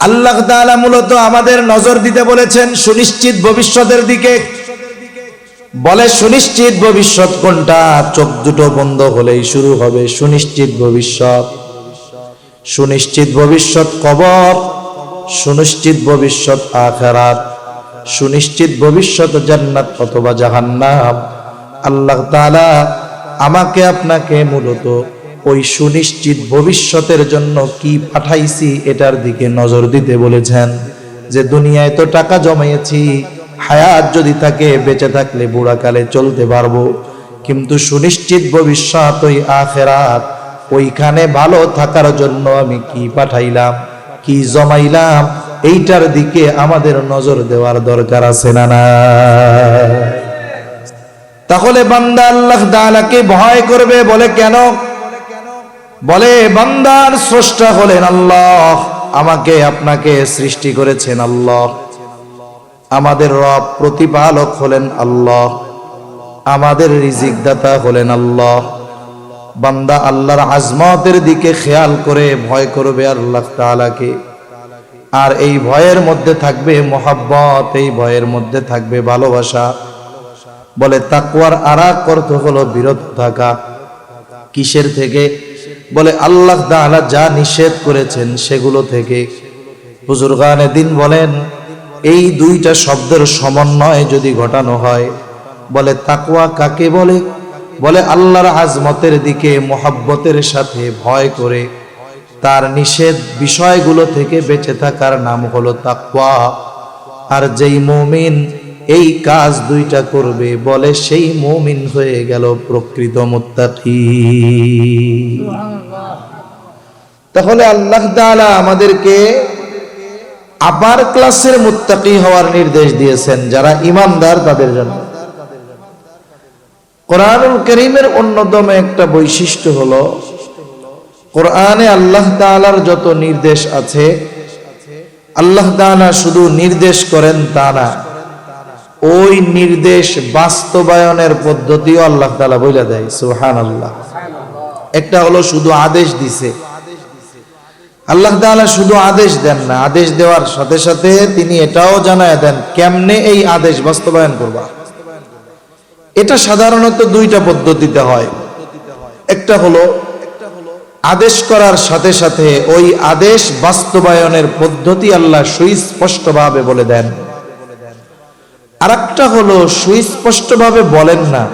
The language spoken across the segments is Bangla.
আল্লাহ তাআলা মূলত আমাদের নজর দিতে বলেছেন সুনিশ্চিত ভবিষ্যতের দিকে। বলে সুনিশ্চিত ভবিষ্যৎ কোনটা? চোখ দুটো বন্ধ হলেই শুরু হবে সুনিশ্চিত ভবিষ্যৎ। সুনিশ্চিত ভবিষ্যৎ কবর, সুনিশ্চিত ভবিষ্যৎ আখিরাত, সুনিশ্চিত ভবিষ্যৎ জান্নাত অথবা জাহান্নাম। আল্লাহ তাআলা আমাকে আপনাকে মূলত ওই সুনিশ্চিত ভবিষ্যতের জন্য কি পাঠাইছি এটার দিকে নজর দিতে বলেছেন। যে দুনিয়ায় তো টাকা জমাইছি, হায়াত যদি থাকে, বেঁচে থাকলে বুড়াকালে চলতে পারবো, কিন্তু সুনিশ্চিত ভবিষ্যৎ ওই আখিরাত, ওইখানে ভালো থাকার জন্য আমি কি পাঠাইলাম, কি জমাইলাম, এইটার দিকে আমাদের নজর দেওয়ার দরকার আছে না না? তাহলে বান্দা আল্লাহ তাআলাকে ভয় করবে। বলে কেন? বলে বান্দার স্রষ্টা হলেন আল্লাহ, আমাকে আপনাকে সৃষ্টি করেছেন আল্লাহ, আমাদের রব প্রতিপালক হলেন আল্লাহ, আমাদের রিজিক দাতা হলেন আল্লাহ। বান্দা আল্লাহর আজমতের দিকে খেয়াল করে ভয় করবে আল্লাহ তাআলাকে। আর এই ভয়ের মধ্যে থাকবে মহব্বত, এই ভয়ের মধ্যে থাকবে ভালোবাসা। বলে তাকওয়ার আরেক অর্থ হলো বিরত থাকা। কিসের থেকে? বলে আল্লাহ তাআলা যা নিষেধ করেছেন সেগুলো থেকে। বুজুর্গানে দিন বলেন এই দুইটা শব্দের সমন্বয় যদি ঘটানো হয়, বলে তাকওয়া কাকে বলে? বলে আল্লাহর আজমতের দিকে মহব্বতের সাথে ভয় করে তার নিষেধ বিষয়গুলো থেকে বেঁচে থাকার নাম হলো তাকওয়া। আর যেই মুমিন এই কাজ দুইটা করবে, বলে সেই মুমিন হয়ে গেল প্রকৃত মুত্তাকি। তাহলে আল্লাহ তাআলা আমাদেরকে আপার ক্লাসের মুত্তাকি হওয়ার নির্দেশ দিয়েছেন, যারা ঈমানদার তাদের জন্য। কোরআনুল কারীমের অন্যতম একটা বৈশিষ্ট্য হলো, কোরআনে আল্লাহ তাআলার যত নির্দেশ আছে, আল্লাহ তাআলা শুধু নির্দেশ করেন তা না, ওই নির্দেশ বাস্তবায়নের পদ্ধতিও আল্লাহ তাআলা বলে দেয়। সুবহানাল্লাহ। একটা হলো শুধু আদেশ দিছে, আল্লাহ তাআলা শুধু আদেশ দেন না, আদেশ দেওয়ার সাথে সাথে তিনি এটাও জানায় দেন কেমনে এই আদেশ বাস্তবায়ন করবা। এটা সাধারণত দুইটা পদ্ধতিতে হয়। একটা হলো আদেশ করার সাথে সাথে ওই আদেশ বাস্তবায়নের পদ্ধতি আল্লাহ সুস্পষ্টভাবে বলে দেন। আরেকটা হলো সুস্পষ্টভাবে বলেন না,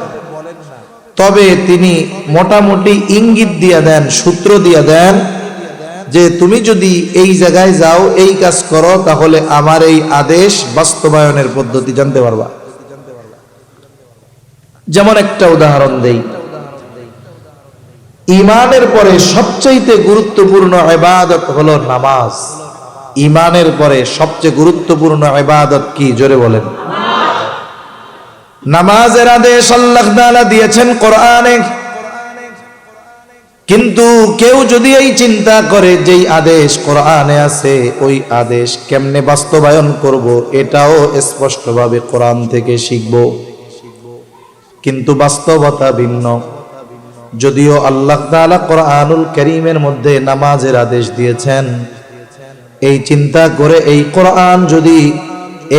তবে তিনি মোটামুটি ইঙ্গিত দিয়ে দেন, সূত্র দিয়ে দেন যে তুমি যদি এই জায়গায় যাও, এই কাজ করো, তাহলে আমার এই আদেশ বাস্তবায়নের পদ্ধতি জানতে পারবা। যেমন একটা উদাহরণ দেই, ঈমানের পরে সবচেয়ে গুরুত্বপূর্ণ ইবাদত হলো নামাজ। ঈমানের পরে সবচেয়ে গুরুত্বপূর্ণ ইবাদত কি? জোরে বলেন। নামাজের আদেশ আল্লাহ তাআলা দিয়েছেন কোরআনে। কিন্তু কেউ যদি এই চিন্তা করে যেই আদেশ কোরআনে আছে ওই আদেশ কেমনে বাস্তবায়ন করব, এটাও স্পষ্টভাবে কোরআন থেকে শিখব, কিন্তু বাস্তবতা ভিন্ন। যদিও আল্লাহ তাআলা কোরআনুল কারীমের মধ্যে নামাজের আদেশ দিয়েছেন, এই চিন্তা করে এই কোরআন যদি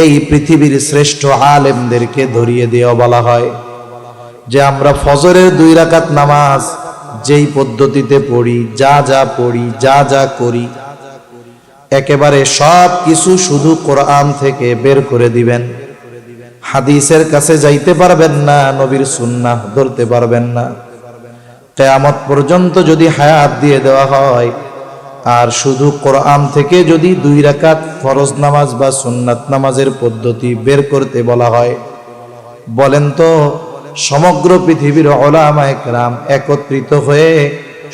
এই পৃথিবীর শ্রেষ্ঠ আলেমদেরকে ধরিয়ে দেওয়া বলা হয় যে আমরা ফজরের 2 রাকাত নামাজ যেই পদ্ধতিতে পড়ি, যা যা পড়ি, যা যা করি, একেবারে সব কিছু শুধু কোরআন থেকে বের করে দিবেন, হাদিসের কাছে যাইতে পারবেন না, নবীর সুন্নাহ ধরতে পারবেন না। কিয়ামত পর্যন্ত যদি হায়াত দিয়ে দেওয়া হয় আর শুধু কোরআন থেকে যদি 2 রাকাত ফরজ নামাজ বা সুন্নাত নামাজের পদ্ধতি বের করতে বলা হয়, বলেন তো সমগ্র পৃথিবীর উলামায়ে কেরাম একত্রিত হয়ে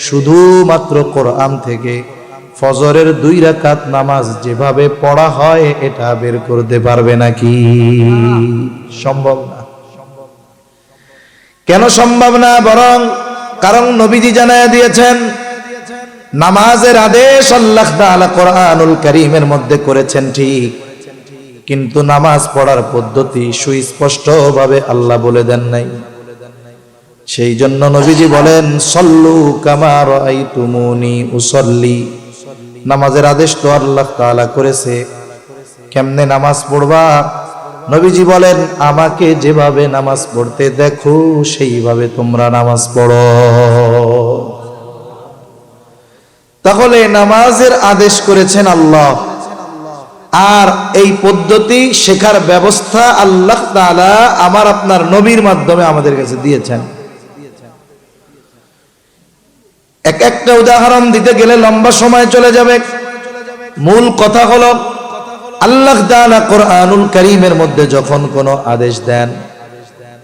শুধুমাত্র কোরআন থেকে ফজরের 2 রাকাত নামাজ যেভাবে পড়া হয় এটা বের করতে পারবে নাকি? সম্ভব না। কেন সম্ভব না? বরং কারণ নবীজি জানায় দিয়েছেন নামাজের আদেশ আল্লাহ তাআলা কোরআনুল কারীমের মধ্যে করেছেন ঠিক, কিন্তু নামাজ পড়ার পদ্ধতি সুস্পষ্টভাবে আল্লাহ বলে দেন নাই। সেই জন্য নবীজি বলেন সল্লু কামা রাআইতুমুনি উসাল্লি, নামাজের আদেশ তো আল্লাহ তাআলা করেছে, কেমনে নামাজ পড়বা? নবীজি বলেন, আমাকে যেভাবে নামাজ পড়তে দেখো সেইভাবে তোমরা নামাজ পড়ো। তাহলে নামাজের আদেশ করেছেন আল্লাহ, আর এই পদ্ধতি শেখার ব্যবস্থা আল্লাহ তাআলা আমার আপনার নবীর মাধ্যমে আমাদের কাছে দিয়েছেন। এক একটা উদাহরণ দিতে গেলে লম্বা সময় চলে যাবে। মূল কথা হলো, আল্লাহ তাআলা কোরআনুল কারীমের মধ্যে যখন কোনো আদেশ দেন,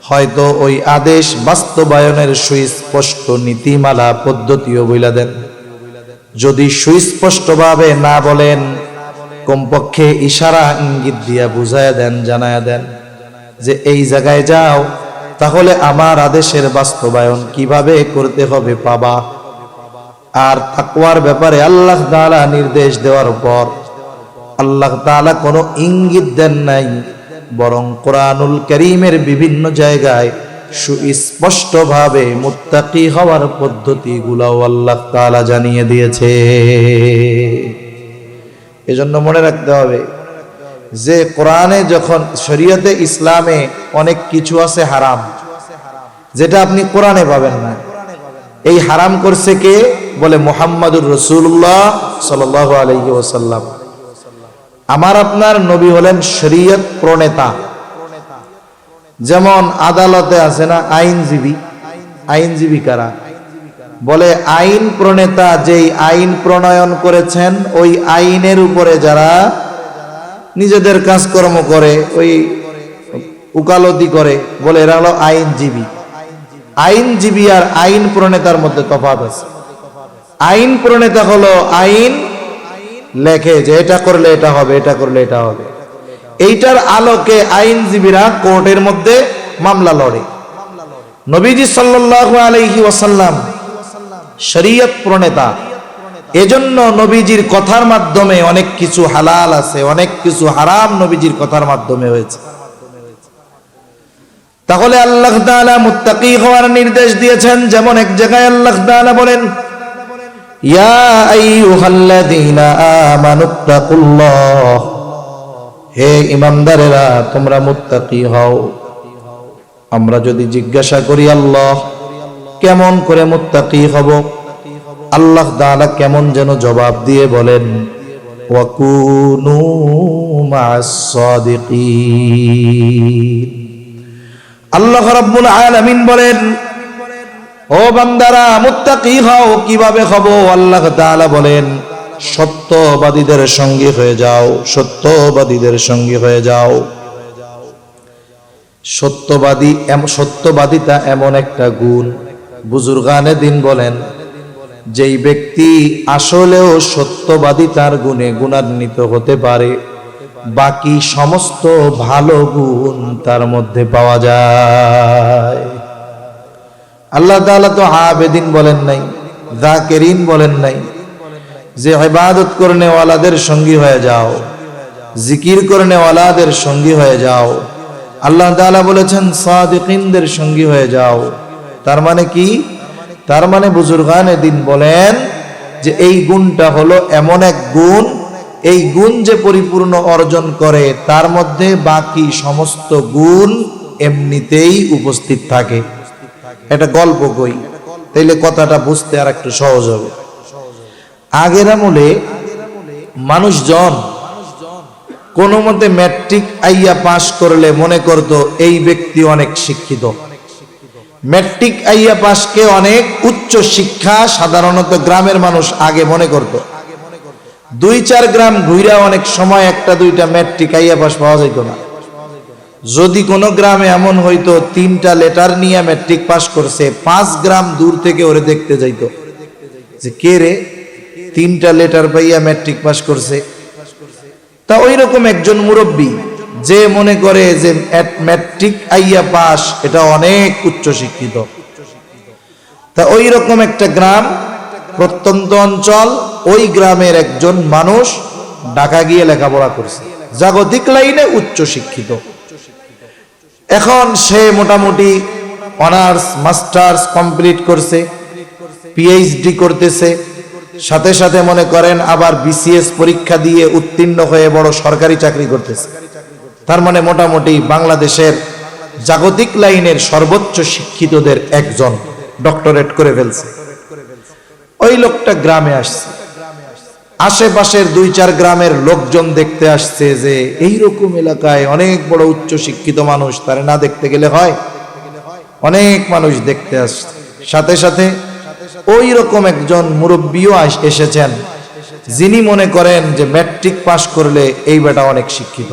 হয়তো ওই আদেশ বাস্তবায়নের সুস্পষ্ট নীতিমালা পদ্ধতিও বইলা দেন। যদি সুস্পষ্টভাবে না বলেন, কমপক্ষে ইশারা ইঙ্গিত দিয়া বুঝায়া দেন, জানায়া দেন যে এই জায়গায় যাও, তাহলে আমার আদেশের বাস্তবায়ন কিভাবে করতে হবে পাবা। আর তাকওয়ার ব্যাপারে আল্লাহ তাআলা নির্দেশ দেওয়ার পর আল্লাহ তাআলা কোনো ইঙ্গিত দেন নাই, বরং কোরআনুল কারীমের বিভিন্ন জায়গায় সুস্পষ্টভাবে মুত্তাকি হওয়ার পদ্ধতিগুলোও আল্লাহ তাআলা জানিয়ে দিয়েছে। এজন্য মনে রাখতে হবে যে কোরআনে যখন, শরীয়তে ইসলামে অনেক কিছু আছে হারাম, যেটা আপনি কোরআনে পাবেন না। এই হারাম করছে কে? বলে মুহাম্মাদুর রাসূলুল্লাহ সাল্লাল্লাহু আলাইহি ওয়াসাল্লাম। আমার আপনার নবী হলেন শরীয়ত প্রণেতা। যেমন আদালতে আছে না আইনজীবী, আইনজীবী কারা? বলে আইন প্রণেতা যেই আইন প্রণয়ন করেছেন, ওই আইনের উপরে যারা নিজেদের কাজকর্ম করে, ওই উকালতি করে, বলে এরা হলো আইনজীবী। আইনজীবী আর আইন প্রণেতার মধ্যে তফাৎ আছে। আইন প্রণেতা হলো আইন লেখে যে এটা করলে এটা হবে, এটা করলে এটা হবে। এইটার আলোকে আইনজীবীরা কোর্টের মধ্যে মামলা লড়ে। নবীজি সাল্লাল্লাহু আলাইহি ওয়াসাল্লাম শরীয়ত প্রণেতা। এজন্য নবীজির কথার মাধ্যমে অনেক কিছু হালাল আছে, অনেক কিছু হারাম নবীজির কথার মাধ্যমে হয়েছে। তাহলে আল্লাহ তাআলা মুত্তাকি হওয়ার নির্দেশ দিয়েছেন। যেমন এক জায়গায় আল্লাহ তাআলা বলেন, ইয়া আইয়ুহাল্লাযীনা আমানুত্তাকুল্লাহ, হে ঈমানদারেরা তোমরা মুত্তাকি হও। আমরা যদি জিজ্ঞাসা করি আল্লাহ কেমন করে মুত্তাকি হব, আল্লাহ তাআলা কেমন যেন জবাব দিয়ে বলেন, ওয়া কুনু মা'আস সাদিকিন। আল্লাহ রাব্বুল আলামিন বলেন, ও বান্দারা মুত্তাকি হও। কিভাবে হব? আল্লাহ তাআলা বলেন, সত্যবাদীদের সঙ্গী হয়ে যাও, সত্যবাদীদের সঙ্গী হয়ে যাও। সত্যবাদিতা এমন একটা গুণ, বুজুর্গানে দিন বলেন, যেই ব্যক্তি আসলেও সত্যবাদিতার গুণে গুণান্বিত হতে পারে, বাকি সমস্ত ভালো গুণ তার মধ্যে পাওয়া যায়। আল্লাহ তাআলা তো আবেদিন বলেন নাই, যাকিরিন বলেন নাই যে ইবাদত করনে ওয়ালাদের সঙ্গী হয়ে যাও, জিকির করনে ওয়ালাদের সঙ্গী হয়ে যাও। আল্লাহ তাআলা বলেছেন সাদিকিনদের সঙ্গী হয়ে যাও। তার মানে কি? তার মানে বুজুর্গানে দিন বলেন যে এই গুণটা হলো এমন এক গুণ, এই গুণ যে পরিপূর্ণ অর্জন করে তার মধ্যে বাকি সমস্ত গুণ এমনিতেই উপস্থিত থাকে। এটা গল্প কই, তাইলে কথাটা বুঝতে আর একটু সহজ হবে। আগের আমলে মানুষজন কোনো মতে ম্যাট্রিক আইয়া পাশ করলে মনে করত এই ব্যক্তি অনেক শিক্ষিত। ম্যাট্রিক আইয়া পাশকে অনেক উচ্চ শিক্ষা সাধারণত গ্রামের মানুষ আগে মনে করত। 2-4 গ্রাম ঘুরা অনেক সময় একটা দুইটা ম্যাট্রিক আইয়া পাশ পাওয়া যেত না। যদি কোনো গ্রামে এমন হইতো 3টা লেটার নিয়ে ম্যাট্রিক পাস করছে, 5 গ্রাম দূর থেকে ওরে দেখতে যাইতো যে কে রে 3টা লেটার পাইয়া ম্যাট্রিক পাস করছে। তা ওই রকম একজন মুরব্বী যে মনে করে যে ম্যাট্রিক আইয়া পাস এটা অনেক উচ্চ শিক্ষিত, তা ওই রকম একটা গ্রাম, প্রত্যন্ত অঞ্চল, ওই গ্রামের একজন মানুষ ঢাকা গিয়ে লেখাপড়া করছে, জাগতিক লাইনে উচ্চ শিক্ষিত। এখন সে মোটামুটি অনার্স মাস্টার্স কমপ্লিট করছে, পিএইচডি করতেছে, সাথে সাথে মনে করেন আবার বিসিএস পরীক্ষা দিয়ে উত্তীর্ণ হয়ে বড় সরকারি চাকরি করতেছে। তার মানে মোটামুটি বাংলাদেশের জাগতিক লাইনের সর্বোচ্চ শিক্ষিতদের একজন, ডক্টরেট করে ফেলছে। ওই লোকটা গ্রামে আসছে, আশেপাশের 2-4 গ্রামের লোকজন দেখতে আসছে যে এইরকম এলাকায় অনেক বড় উচ্চ শিক্ষিত মানুষ, তারে না দেখতে গেলে হয়? অনেক মানুষ দেখতে আসছে। সাথে সাথে ওই রকম একজন মুরব্বীও এসেছেন, যিনি মনে করেন যে ম্যাট্রিক পাশ করলে এই বেটা অনেক শিক্ষিত।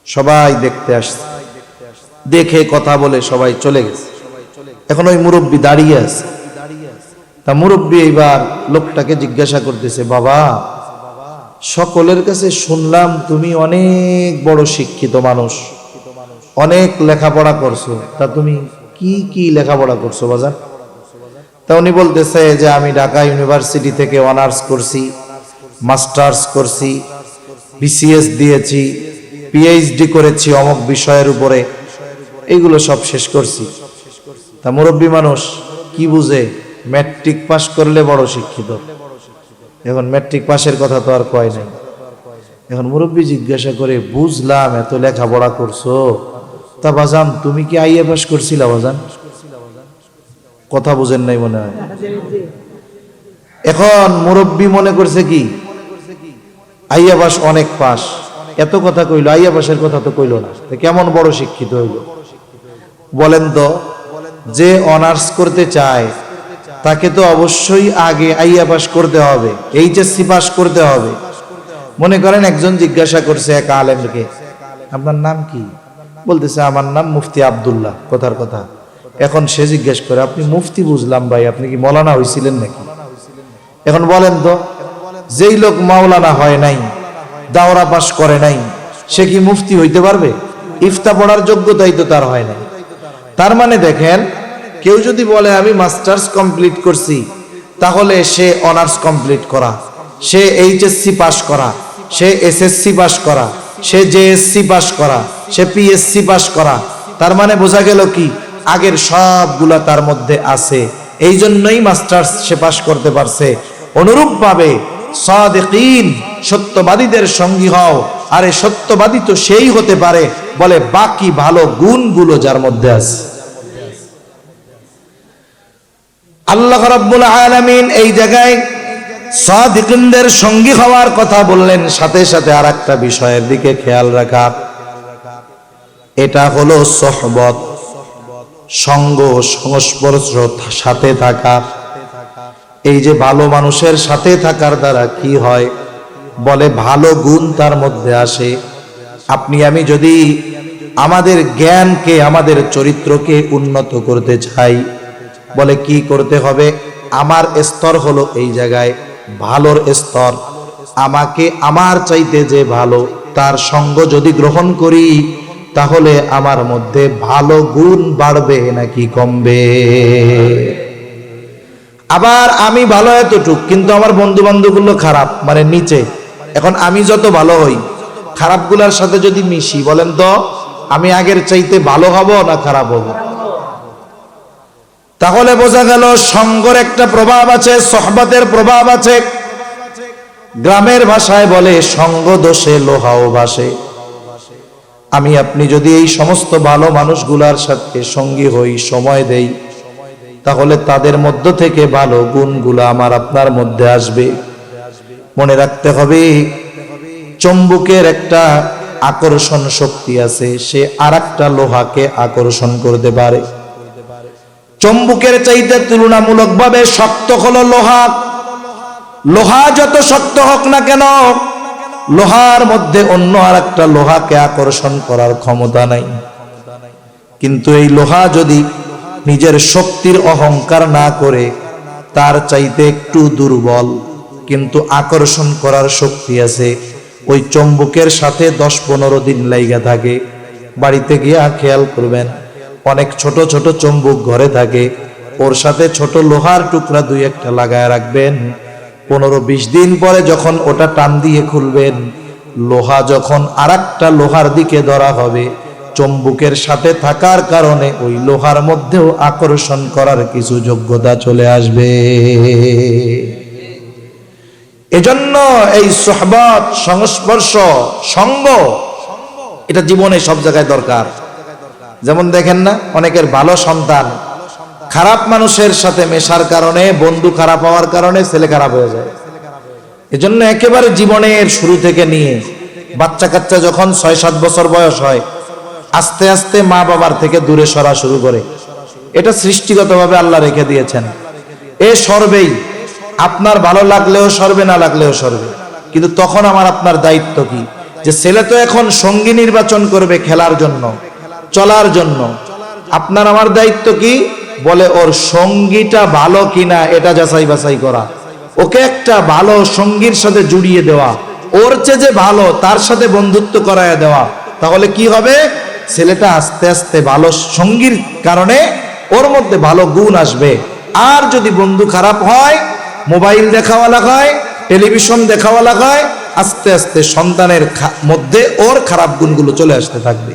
সবাই দেখতে আসছে, দেখে কথা বলে সবাই চলে গেছে। এখন ওই মুরব্বী দাঁড়িয়ে আছে। তা মুরব্বী এইবার লোকটাকে জিজ্ঞাসা করতেছে, বাবা, সকলের কাছে শুনলাম তুমি অনেক বড় শিক্ষিত মানুষ, অনেক লেখাপড়া করছো, তা তুমি কি কি লেখাপড়া করছো বাজার? তা উনি বলতেছে যে আমি ঢাকা ইউনিভার্সিটি থেকে অনার্স করছি, মাস্টার্স করছি, বিসিএস দিয়েছি, পিএইচডি করেছি অমুক বিষয়ের উপরে, এইগুলো সব শেষ করছি। তা মুরব্বী মানুষ কি বুঝে? ম্যাট্রিক পাস করলে বড় শিক্ষিত। এখন ম্যাট্রিক পাসের কথা তো আর কয় নাই। এখন মুরব্বী জিজ্ঞাসা করে, বুঝলাম এত লেখাপড়া করছো, তা বাজান তুমি কি আইএ পাস করছিলা বাজান? কথা বুঝেন নাই মনে হয়। এখন মুরব্বী মনে করছে কি আইএ পাস অনেক পাস, এত কথা কইলো, আইএ পাসের কথা তো কইলো না, কেমন বড় শিক্ষিত হইল? বলেন তো, যে অনার্স করতে চায় তাকে তো অবশ্যই আগে আইএ পাস করতে হবে, এইচএসসি পাস করতে হবে। মনে করেন একজন জিজ্ঞাসা করছে এক আলেমকে, আপনার নাম কি? বলতেছে আমার নাম মুফতি আব্দুল্লাহ। কথার কথা। এখন সে জিজ্ঞেস করে, আপনি মুফতি বুঝলাম ভাই, আপনি কি মৌলানা হয়েছিলেন নাকি? এখন বলেন তো, যেই লোক মাওলানা হয় নাই, দাওরা পাস করে নাই, সে কি মুফতি হইতে পারবে? ইফতা পড়ার যোগ্যতাই তো তার হয় নাই। তার মানে দেখেন, কেউ যদি বলে আমি মাস্টার্স কমপ্লিট করছি, তাহলে সে অনার্স কমপ্লিট করা, সে এইচএসসি পাস করা, সে এসএসসি পাস করা, সে জেএসসি পাস করা, সে পিএসসি পাস করা। তার মানে বোঝা গেল কি আগের সবগুলা তার মধ্যে আছে, এই জন্যই মাস্টার্স সে পাস করতে পারছে। অনুরূপভাবে সাদিকিন, সত্যবাদীদের সঙ্গী হও। আরে সত্যবাদী তো সেই হতে পারে বলে বাকি ভালো গুণগুলো যার মধ্যে আছে। আল্লাহ রাব্বুল আলামিন এই জায়গায় সাদিকিনদের সঙ্গী হওয়ার কথা বললেন, সাথে সাথে আরেকটা বিষয়ের দিকে খেয়াল রাখা, এটা হলো সোহবত, সঙ্গ, সংস্পর্শ, সাথে থাকা। এই যে ভালো মানুষের সাথে থাকার দ্বারা কি হয়? বলে ভালো গুণ তার মধ্যে আসে। আপনি আমি যদি আমাদের জ্ঞানকে, আমাদের চরিত্রকে উন্নত করতে চাই, বলে কি করতে হবে? আমার স্তর হলো এই জায়গায় ভালোর স্তর। আমাকে আমার চাইতে যে ভালো তার সঙ্গ যদি গ্রহণ করি, তাহলে আমার মধ্যে ভালো গুণ বাড়বে নাকি কমবে? আবার আমি ভালো এতটুক, কিন্তু আমার বন্ধু বান্ধবগুলো খারাপ, মানে নিচে। এখন আমি যত ভালো হই, খারাপগুলার সাথে যদি মিশি, বলেন তো আমি আগের চাইতে ভালো হব না খারাপ হব? তাহলে বোঝা গেল সঙ্গের একটা প্রভাব আছে, সোহবতের প্রভাব আছে। গ্রামের ভাষায় বলে সঙ্গ দোষে লোহাও ভাসে। আমি আপনি যদি এই সমস্ত ভালো মানুষগুলার সাথে সঙ্গী হই, সময় দেই, তাহলে তাদের মধ্য থেকে ভালো গুণগুলো আমার আপনার মধ্যে আসবে। মনে রাখতে হবে, চুম্বকের একটা আকর্ষণ শক্তি আছে, সে আরেকটা লোহাকে আকর্ষণ করতে পারে। চুম্বকের চাইতে তুলনামূলকভাবে শক্ত হলো লোহা। লোহা যত শক্ত হোক না কেন, লোহার মধ্যে অন্য আরেকটা লোহাকে আকর্ষণ করার ক্ষমতা নাই। কিন্তু এই লোহা যদি নিজের শক্তির অহংকার না করে, তার চাইতে একটু দুর্বল, কিন্তু আকর্ষণ করার শক্তি আছে। ওই চুম্বকের সাথে 10-15 দিন লাইগা থাকে। বাড়িতে গিয়া খেয়াল করবেন, অনেক ছোট ছোট চুম্বক ঘরে থাকে, ওর সাথে ছোট লোহার টুকরা 2-1টা লাগায় রাখবেন। 15-20 দিন পরে যখন ওটা টান দিয়ে খুলবেন, লোহা যখন আরেকটা লোহার দিকে ধরা হবে, চুম্বকের সাথে থাকার কারণে ওই লোহার মধ্যেও আকর্ষণ করার কিছু যোগ্যতা চলে আসবে। এজন্য এই সুহবত, সংস্পর্শ, সঙ্গ এটা জীবনে সব জায়গায় দরকার। যেমন দেখেন না, অনেকের ভালো সন্তান খারাপ মানুষের সাথে মেশার কারণে, বন্ধু খারাপ হওয়ার কারণে ছেলে খারাপ হয়ে যায়। এজন্য একেবারে জীবনের শুরু থেকে নিয়ে বাচ্চা কাচ্চা যখন 6-7 বছর বয়স হয়, আস্তে আস্তে মা বাবার থেকে দূরে সরা শুরু করে। এটা সৃষ্টিগতভাবে আল্লাহ রেখে দিয়েছেন। এ সরবেই, আপনার ভালো লাগলেও সরবে, না লাগলেও সরবে। কিন্তু তখন আমার আপনার দায়িত্ব কি? যে ছেলে তো এখন সঙ্গী নির্বাচন করবে খেলার জন্য, চলার জন্য। আপনার আমার দায়িত্ব কি? বলে ওর সঙ্গীটা ভালো কিনা এটা যাচাই বাছাই করা, ওকে একটা ভালো সঙ্গীর সাথে জুড়িয়ে দেওয়া, ওর চেয়ে যে ভালো তার সাথে বন্ধুত্ব করায় দেওয়া। তাহলে কি হবে? ছেলেটা আস্তে আস্তে ভালো সঙ্গীর কারণে ওর মধ্যে ভালো গুণ আসবে। আর যদি বন্ধু খারাপ হয়, মোবাইল দেখাওয়ালা হয়, টেলিভিশন দেখাওয়ালা হয়, আস্তে আস্তে সন্তানের মধ্যে ওর খারাপ গুণগুলো চলে আসতে থাকবে।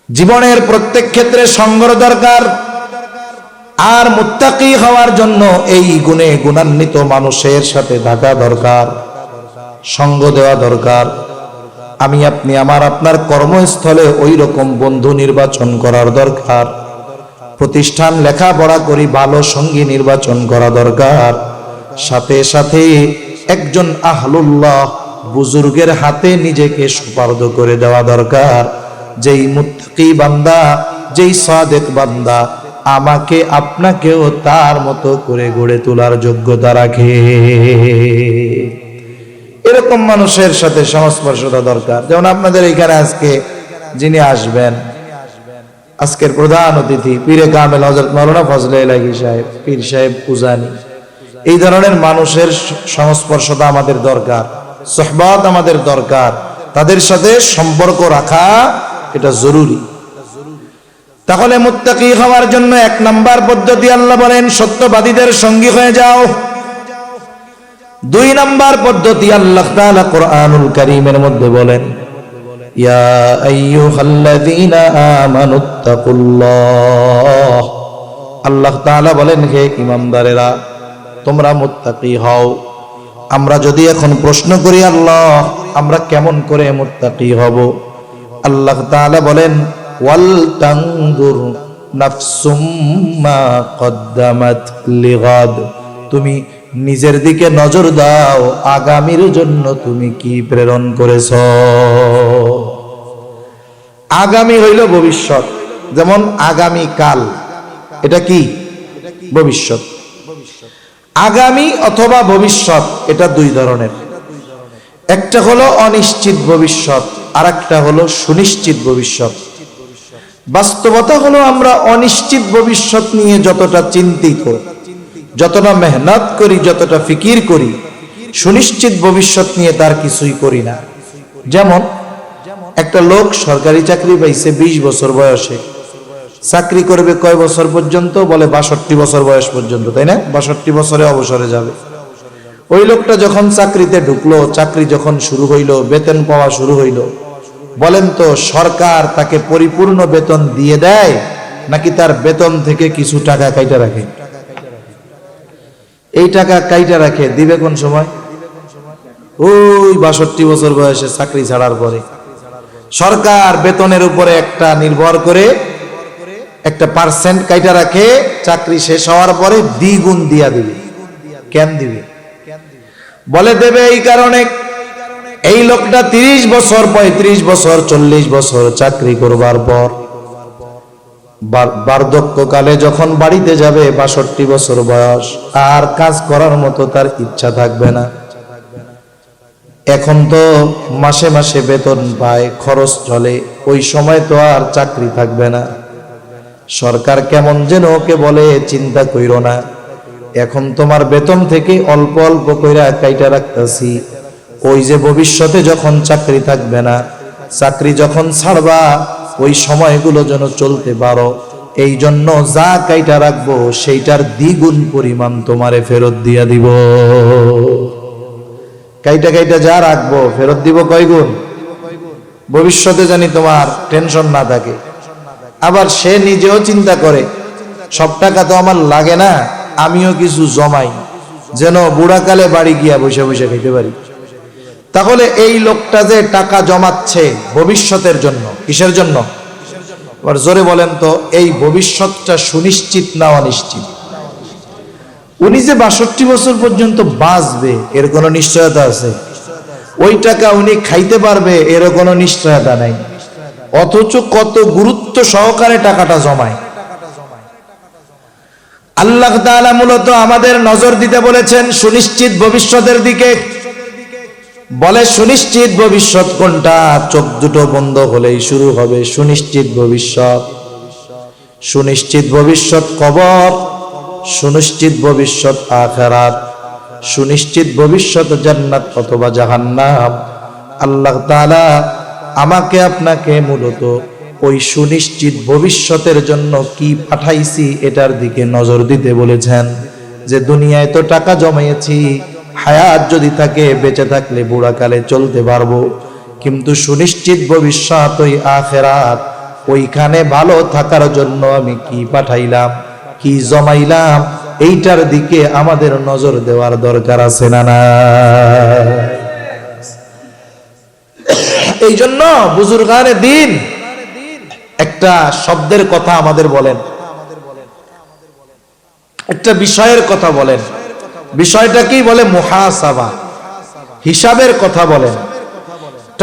জীবনের প্রত্যেক ক্ষেত্রে সঙ্গর দরকার। আর মুত্তাকি হওয়ার জন্য এই গুণে গুণান্বিত মানুষের সাথে থাকা দরকার, সঙ্গ দেওয়া দরকার। আমি আপনি আমার আপনার কর্মস্থলে ওই রকম বন্ধু নির্বাচন করার দরকার। প্রতিষ্ঠান লেখাপড়া করি, ভালো সঙ্গী নির্বাচন করা দরকার। সাথে সাথে একজন আহলুল্লাহ বুজুর্গের হাতে নিজেকে সুপার্দ করে দেওয়া দরকার। যেই মুত্তাকি বান্দা, যেই সাদেক বান্দা আমাকে আপনাকেও তার মতো করে গড়ে তোলার যোগ্যতা রাখে, এরকম মানুষের সাথে সংস্পর্শতা দরকার। যেমন আপনাদের এখানে আজকে যিনি আসবেন, আজকের প্রধান অতিথি পীরে কামেল হযরত মাওলানা ফজলে ইলাহি সাহেব, পীর সাহেব উজানি, এই ধরনের মানুষের সংস্পর্শতা আমাদের দরকার, সুহবত আমাদের দরকার। তাদের সাথে সম্পর্ক রাখা এটা জরুরি। তাহলে মুত্তাকি হওয়ার জন্য 1 নাম্বার পদ্ধতি আল্লাহ বলেন সত্যবাদীদের সঙ্গী হয়ে যাও। 2 নাম্বার পদ্ধতি আল্লাহ তাআলা কোরআনুল কারীমের মধ্যে বলেন ইয়া আইয়ুহাল্লাযীনা আমানুত্তাকুল্লাহ। আল্লাহ তাআলা বলেন হে ঈমানদারেরা তোমরা মুত্তাকি হও। আমরা যদি এখন প্রশ্ন করি আল্লাহ আমরা কেমন করে মুত্তাকি হব, আল্লাহ তাআলা বলেন ওয়াল তানজুর নাফসুম মা কদ্দামাত লিগাদ। তুমি নিজের দিকে নজর দাও, আগামীর জন্য তুমি কি প্রেরণ করেছ। আগামী হইল ভবিষ্যৎ। যেমন আগামী কাল, এটা কি ভবিষ্যৎ। আগামী অথবা ভবিষ্যৎ এটা 2 ধরনের। একটা হলো অনিশ্চিত ভবিষ্যৎ, আর একটা হলো সুনিশ্চিত ভবিষ্যৎ। বাস্তবতা হলো আমরা অনিশ্চিত ভবিষ্যৎ নিয়ে যতটা চিন্তিত, যতটা মেহনত করি, যতটা ফিকির করি, সুনিশ্চিত ভবিষ্যৎ নিয়ে তার কিছুই করি না। যেমন একটা লোক সরকারি চাকরি পাইছে 20 বছর বয়সে, চাকরি করবে কয় বছর পর্যন্ত? বলে 62 বছর বয়স পর্যন্ত, তাই না? 62 বছরে অবসরে যাবে। ওই লোকটা যখন চাকরিতে ঢুকলো, চাকরি যখন শুরু হইল, বেতন পাওয়া শুরু হইল, বলেন তো সরকার তাকে পরিপূর্ণ বেতন দিয়ে দেয় নাকি তার বেতন থেকে কিছু টাকা কাইটা রাখে? এই টাকা কাইটা রাখে দিবে কোন সময়? ওই 62 বছর বয়সে চাকরি ছাড়ার পরে। সরকার বেতনের উপরে একটা নির্ভর করে একটা পার্সেন্ট কাইটা রাখে, চাকরি শেষ হওয়ার পরে দ্বিগুণ দিয়া দিবে। কেন দিবে? বলে দেবে এই কারণে এই লোকটা 30 বছর, 35 বছর, 40 বছর চাকরি করবার পর বার্ধক্যকালে যখন বাড়িতে যাবে, 62 বছর বয়স, আর কাজ করার মতো তার ইচ্ছা থাকবে না। এখন তো মাসে মাসে বেতন পায়, খরচ চলে, ওই সময় তো আর চাকরি থাকবে না। সরকার কেমন যেন ওকে বলে চিন্তা কইরো না, এখন তোমার বেতন থেকে অল্প অল্প কইরা কাইটা রাখতাছি, ওই যে ভবিষ্যতে যখন চাকরি থাকবে না, চাকরি যখন ছাড়বা ওই সময়গুলো যেন চলতে পারো, এই জন্য যা কাইটা রাখবো সেইটার দ্বিগুণ পরিমাণ তোমারে ফেরত দিয়া দিব। কাইটা কাইটা যা রাখবো ফেরত দিব কয় গুণ? ভবিষ্যতে জানি তোমার টেনশন না থাকে। আবার সে নিজেও চিন্তা করে সব টাকা তো আমার লাগে না, আমিও কিছু জমাই, যেন বুড়াকালে বাড়ি গিয়া বসে বসে খেতে পারি। তাহলে এই লোকটা যে টাকা জমাচ্ছে ভবিষ্যতের জন্য, কিসের জন্য? আবার জোরে বলেন তো, এই ভবিষ্যৎটা সুনিশ্চিত না অনিশ্চিত? উনি যে 62 বছর পর্যন্ত বাঁচবে এর কোনো নিশ্চয়তা আছে? ওই টাকা উনি খাইতে পারবে এর কোনো নিশ্চয়তা নাই, অথচ কত গুরুত্ব সহকারে টাকাটা জমায়। আল্লাহ তাআলা মূলত আমাদের নজর দিতে বলেছেন সুনিশ্চিত ভবিষ্যতের দিকে। বলে সুনিশ্চিত ভবিষ্যৎ কোনটা? চোখ দুটো বন্ধ হলেই শুরু হবে সুনিশ্চিত ভবিষ্যৎ। সুনিশ্চিত ভবিষ্যৎ কবর, সুনিশ্চিত ভবিষ্যৎ আখিরাত, সুনিশ্চিত ভবিষ্যৎ জান্নাত অথবা জাহান্নাম। আল্লাহ তাআলা আমাকে আপনাকে মূলত ওই সুনিশ্চিত ভবিষ্যতের জন্য কি পাঠাইছি এটার দিকে নজর দিতে বলেছেন। যে দুনিয়ায় তো টাকা জমাইছি, হায়াত যদি থাকে, বেঁচে থাকলে বুড়াকালে চলতে পারবো, কিন্তু সুনিশ্চিত ভবিষ্যৎ ওই আখিরাত, ওইখানে ভালো থাকার জন্য আমি কি পাঠাইলাম, কি জমাইলাম, এইটার দিকে আমাদের নজর দেওয়ার দরকার আছে না? না, এই জন্য বুজুর্গানে দিন একটা শব্দের কথা আমাদের বলেন, একটা বিষয়ের কথা বলেন। বিষয়টা কি? বলে মুহাসাবা, হিসাবের কথা বলেন।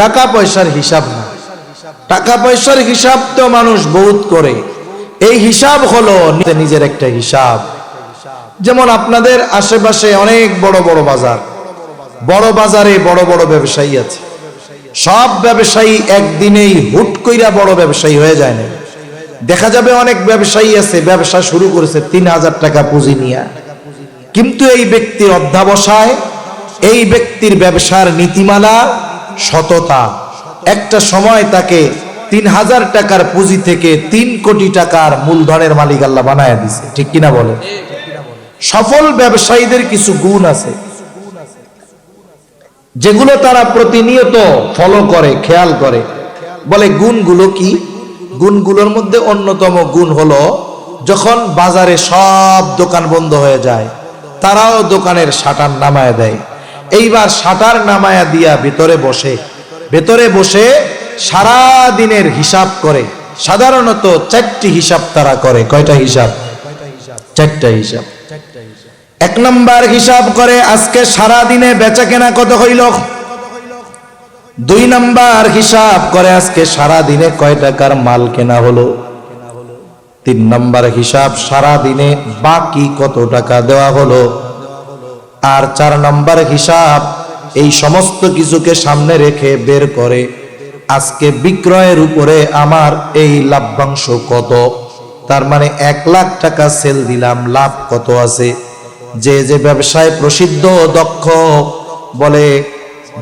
টাকা পয়সার হিসাব না, টাকা পয়সার হিসাব তো মানুষ বহুত করে। এই হিসাব হলো নিজের একটা হিসাব। যেমন আপনাদের আশেপাশে অনেক বড় বড় বাজার, বড় বাজারে বড় বড় ব্যবসায়ী আছে। সব ব্যবসায়ী একদিনেই হুট কইরা বড় ব্যবসায়ী হয়ে যায় না। দেখা যাবে অনেক ব্যবসায়ী আছে ব্যবসা শুরু করেছে 3000 টাকা পুঁজি নিয়ে, কিন্তু এই ব্যক্তির অধ্যবসায়, এই ব্যক্তির ব্যবসার নীতিমালা, সততা একটা সময় তাকে 3000 টাকার পুঁজি থেকে 3 কোটি টাকার মূলধনের মালিক আল্লাহ বানায় দিছে। ঠিক কিনা বলে? সফল ব্যবসায়ীদের কিছু গুণ আছে যেগুলো তারা প্রতিনিয়ত ফলো করে, খেয়াল করে। বলে গুণগুলো কি? গুণগুলোর মধ্যে অন্যতম গুণ হলো, যখন বাজারে সব দোকান বন্ধ হয়ে যায়, তারাও দোকানের শাটার নামায় দেয়। এইবার শাটার নামায়া দিয়া ভেতরে বসে সারা দিনের হিসাব করে। সাধারণত 4টি হিসাব তারা করে। কয়টা হিসাব? 4টা হিসাব। 1 নাম্বার হিসাব করে আজকে সারা দিনে বেচা কেনা কত হইল। 2 নাম্বার হিসাব করে আজকে সারা দিনে কয় টাকার মাল কেনা হলো। 3 নাম্বার হিসাব সারা দিনে বাকি কত টাকা দেওয়া হলো। আর 4 নাম্বার হিসাব এই সমস্ত কিছুকে সামনে রেখে বের করে আজকে বিক্রয়ের উপরে আমার এই লাভ্যাংশ কত। তার মানে 1 লাখ টাকা সেল দিলাম, লাভ কত আছে। যে যে ব্যবসায় প্রসিদ্ধ দক্ষ, বলে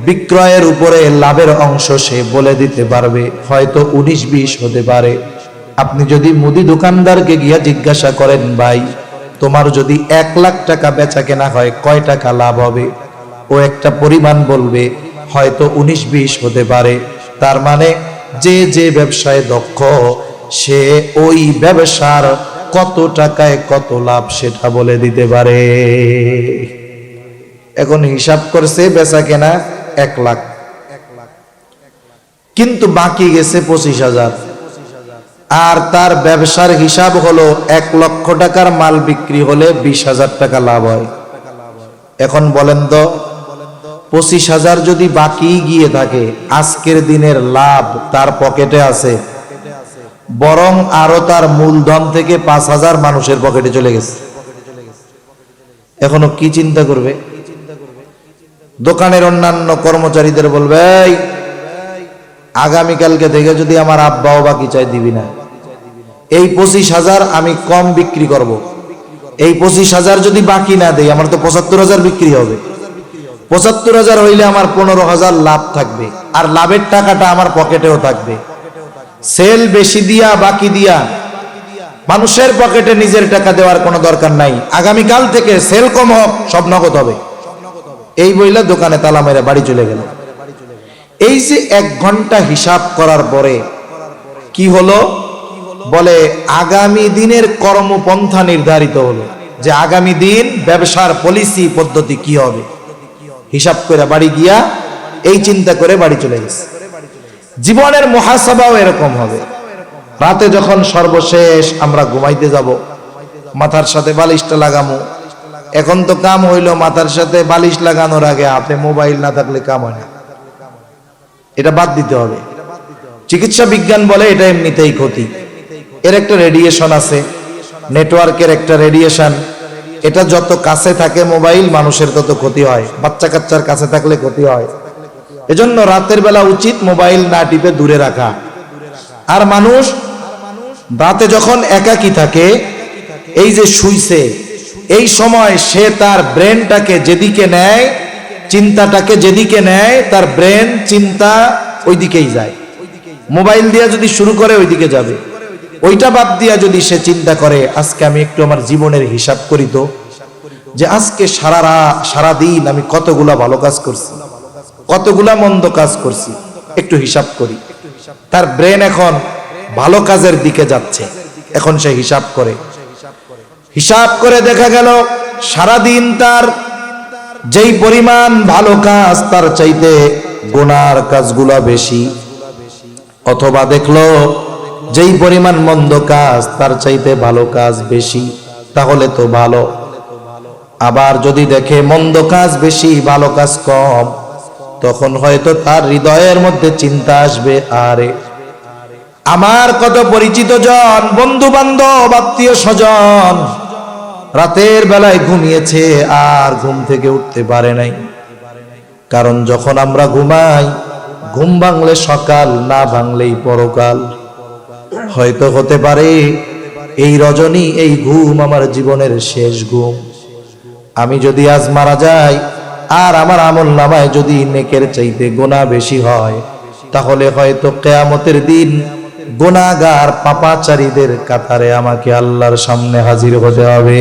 বিক্রয়ের উপরে লাভের অংশ সে বলে দিতে পারবে। হয়তো 19-20 হতে পারে। আপনি যদি মুদি দোকানদারকে গিয়া জিজ্ঞাসা করেন, ভাই তোমার যদি 1 লাখ টাকা বেচা কেনা হয় কয় টাকা লাভ হবে, ও একটা পরিমাণ বলবে, হয়তো 19-20 হতে পারে। তার মানে যে যে ব্যবসায় দক্ষ সে ওই ব্যবসার কত টাকায় কত লাভ সেটা বলে দিতে পারে। এখন হিসাব করছে বেচা কেনা 1 লাখ, কিন্তু বাকি গেছে 25,000। আর তার ব্যবসার হিসাব হলো 1 লক্ষ টাকার মাল বিক্রি হলে 20,000 টাকা লাভ হয়। এখন বলেন তো 25,000 যদি বাকি গিয়ে থাকে, আজকের দিনের লাভ তার পকেটে আছে, বরং আরো তার মূলধন থেকে 5,000 মানুষের পকেটে চলে গেছে। এখনো কি চিন্তা করবে? দোকানের অন্যান্য কর্মচারীদের বলবে, আগামীকালকে থেকে যদি আমার আব্বাও বাকি চাই দিবি না, এই 25,000 আমি কম বিক্রি করব। এই 25,000 যদি বাকি না দেই আমার তো 75,000 বিক্রি হবে। 75,000 হইলে আমার 15,000 লাভ থাকবে, আর লাভের টাকাটা আমার পকেটেও থাকবে। সেল বেশি দিয়া বাকি দিয়া মানুষের পকেটে নিজের টাকা দেওয়ার কোনো দরকার নাই। আগামীকাল থেকে সেল কম হোক, সব নগদ হবে। এই বইলা দোকানে তালা মেরে বাড়ি চলে গেল। এই যে 1 ঘন্টা হিসাব করার পরে কি হলো? বলে আগামী দিনের কর্মপন্থা নির্ধারিত হলো। যে আগামী দিন ব্যবসার পলিসি পদ্ধতি কি হবে, হিসাব করে বাড়ি গিয়া এই চিন্তা করে বাড়ি চলে গেছে। জীবনের মুহাসাবাও এরকম হবে। রাতে যখন সর্বশেষ আমরা ঘুমাইতে যাব, মাথার সাথে বালিশটা লাগামো। এখন তো কাম হইলো মাথার সাথে বালিশ লাগানোর আগে হাতে মোবাইল না থাকলে কাম হয় না, এটা বাদ দিতে হবে। চিকিৎসা বিজ্ঞান বলে এটা এমনিতেই ক্ষতি। এর একটা রেডিয়েশন আছে, নেটওয়ার্কের একটা রেডিয়েশন। এটা যত কাছে থাকে মোবাইল, মানুষের তত ক্ষতি হয়। বাচ্চা কাচ্চার কাছে থাকলে ক্ষতি হয়। এজন্য রাতের বেলা উচিত মোবাইল না টিপে দূরে রাখা। আর মানুষ রাতে যখন একাকী থাকে, এই যে শুইছে, এই সময় সে তার ব্রেনটাকে যেদিকে নেয়, চিন্তাটাকে যেদিকে নেয়, তার ব্রেন চিন্তা ওই দিকেই যায়। মোবাইল দিয়া যদি শুরু করে ওইদিকে যাবে। ওইটা বাদ দিয়া যদি সে চিন্তা করে আজকে আমি একটু আমার জীবনের হিসাব করি তো, যে আজকে সারা দিন আমি কতগুলা ভালো কাজ করছি, কতগুলা মন্দ কাজ করছি, একটু হিসাব করি। তার ব্রেন এখন ভালো কাজের দিকে যাচ্ছে। এখন সে হিসাব করে, হিসাব করে দেখা গেল সারাদিন তার যেই পরিমাণ ভালো কাজ তার চাইতে গুনার কাজগুলা বেশি, অথবা দেখলো যেই পরিমাণ মন্দ কাজ তার চাইতে ভালো কাজ বেশি, তাহলে তো ভালো। আবার যদি দেখে মন্দ কাজ বেশি ভালো কাজ কম, তখন হয়তো তার হৃদয়ের মধ্যে চিন্তা আসবে, আরে আমার কত পরিচিত জন, বন্ধু বান্ধব, আত্মীয় স্বজন রাতের বেলায় ঘুমিয়েছে আর ঘুম থেকে উঠতে পারে নাই। কারণ যখন আমরা ঘুমাই, ঘুম ভাঙলে সকাল, না ভাঙলেই পরকাল। হয়তো হতে পারে এই রজনী, এই ঘুম আমার জীবনের শেষ ঘুম। আমি যদি আজ মারা যাই আর আমার আমল নামায় যদি নেকের চাইতে গুনাহ বেশি হয়, তাহলে হয়তো কিয়ামতের দিন গুনাহগার পাপাচারীদের কাতারে আমাকে আল্লাহর সামনে হাজির হতে হবে।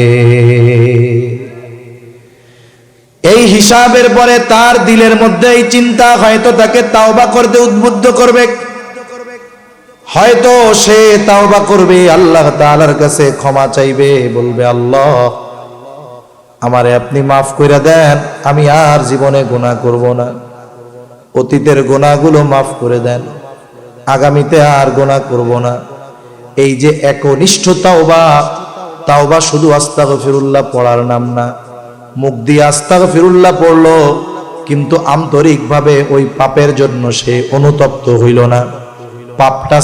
এই হিসাবের পরে তার দিলের মধ্যে এই চিন্তা হয়তো তাকে তাওবা করতে উদ্বুদ্ধ করবে। হয়তো সে তাওবা করবে, আল্লাহ তাআলার কাছে ক্ষমা চাইবে, বলবে আল্লাহ আমারে আপনি মাফ করে দেন, আমি আর জীবনে গুনাহ করব না। অতীতের গুনাহগুলো মাফ করে দেন, আগামীতে আর গুনাহ করব না। এই যে একনিষ্ঠ তাওবা, তাওবা শুধু আস্তাগফিরুল্লাহ পড়ার নাম না। মুখ দিয়ে আস্তাগফিরুল্লাহ পড়লো, কিন্তু আন্তরিকভাবে ওই পাপের জন্য সে অনুতপ্ত হইল না, পাপটা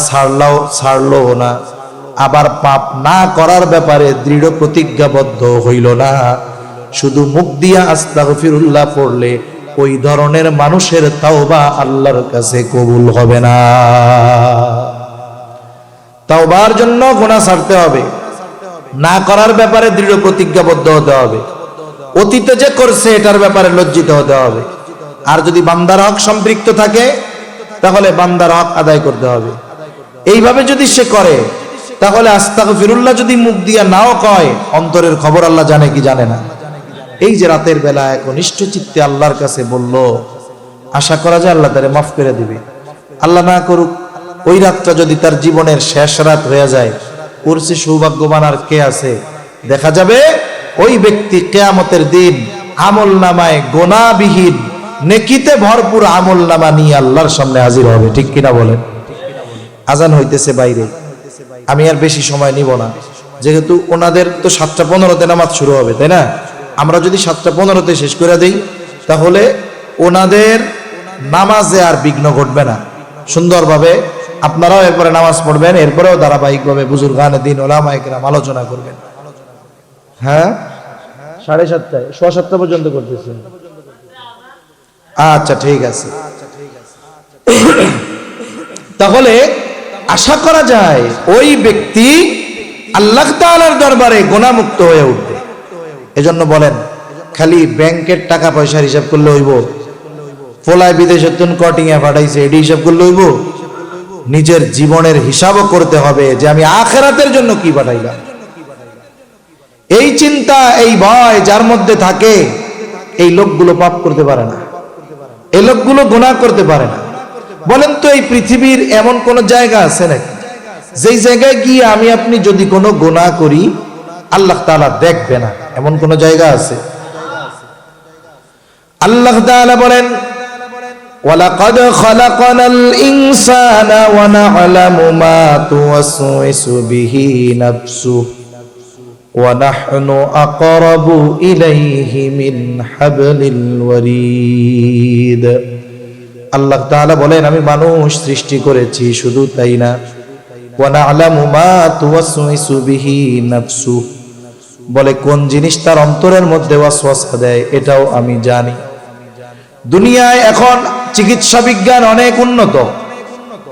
ছাড়লো না। আবার পাপ না করার ব্যাপারে দৃঢ় প্রতিজ্ঞাবদ্ধ হইল না। শুধু মুখ দিয়া আস্তাগফিরুল্লাহ পড়লে ওই ধরনের মানুষের তাওবা আল্লাহর কাছে কবুল হবে না। তাওবার জন্য গুনাহ ছাড়তে হবে, না করার ব্যাপারে দৃঢ় প্রতিজ্ঞাবদ্ধ হতে হবে, অতীতে যে করছে এটার ব্যাপারে লজ্জিত হতে হবে। আর যদি বান্দার হক সম্পৃক্ত থাকে, তাহলে বান্দার হক আদায় করতে হবে। এইভাবে যদি সে করে, তাহলে আস্তাগফিরুল্লাহ যদি মুখ দিয়া নাও কয়, অন্তরের খবর আল্লাহ জানে কি জানে না। এই যে রাতের বেলা একনিষ্ঠ চিত্তে আল্লাহর কাছে বলল, আশা করা যায় আল্লাহ তারে মাফ করে দিবে। আল্লাহ না করুক, ওই রাতটা যদি তার জীবনের শেষ রাত হয়ে যায়, ওর চেয়ে সৌভাগ্যবান আর কে আছে? দেখা যাবে ওই ব্যক্তি কিয়ামতের দিন আমল নামায় গুনাহবিহীন, নেকিতে ভরপুর আমল নামা নিয়ে আল্লাহর সামনে হাজির হবে। ঠিক কিনা বলেন? আজান হইতেছে বাইরে, আমি আর বেশি সময় নিব না, যেহেতু ওনাদের তো 7:15-তে নামাজ শুরু হবে, তাই না? আমরা যদি 7:15-তে শেষ করে দেই, তাহলে ওনাদের নামাজে আর বিঘ্ন ঘটবে না। সুন্দরভাবে আপনারাও এরপরে নামাজ পড়বেন, এরপরেও ধারাবাহিকভাবে বুজুর্গানে দিন ওলামায়ে কেরাম আলোচনা করবেন। হ্যাঁ, 7:30, 7:15 পর্যন্ত করতেছেন। আচ্ছা, ঠিক আছে। তাহলে আশা করা যায় ওই ব্যক্তি আল্লাহ তাআলার দরবারে গুনাহমুক্ত হয়ে উঠবে। এজন্য বলেন, খালি ব্যাংকের টাকা পয়সার হিসাব করলে হইব? পোলায় বিদেশে তুন কটিংয়ে পাঠাইছে, এটি হিসাব করলে হইব? নিজের জীবনের হিসাবও করতে হবে যে আমি আখিরাতের জন্য কি পাঠাইলাম। এই চিন্তা, এই ভয় যার মধ্যে থাকে, এই লোকগুলো পাপ করতে পারে না, এই লোকগুলো গুনাহ করতে পারে না। বলেন তো, এই পৃথিবীর এমন কোন জায়গা আছে নাকি যেই জায়গায় গিয়ে আমি আপনি যদি কোনো গুনাহ করি, আল্লাহ তাআলা দেখবে না, এমন কোন জায়গা আছে? আল্লাহ তাআলা বলেন ওয়ালাকাদ খালাকনাল ইনসানা ওয়া না'লামু মা তুওয়াসওয়িসু বিহি নাফসুহু ওয়া নাহনু আকরাবু ইলাইহি মিন হাবলিল ওয়ারিদ। আল্লাহ তাআলা বলেন আমি মানুষ সৃষ্টি করেছি, শুধু তাই না, ওয়া না'লামু মা তুওয়াসওয়িসু বিহি নাফসুহু, বলে কোন জিনিস তার অন্তরের মধ্যে ওয়াসওয়াসা দেয় এটাও আমি জানি। দুনিয়ায় এখন চিকিৎসা বিজ্ঞান অনেক উন্নত,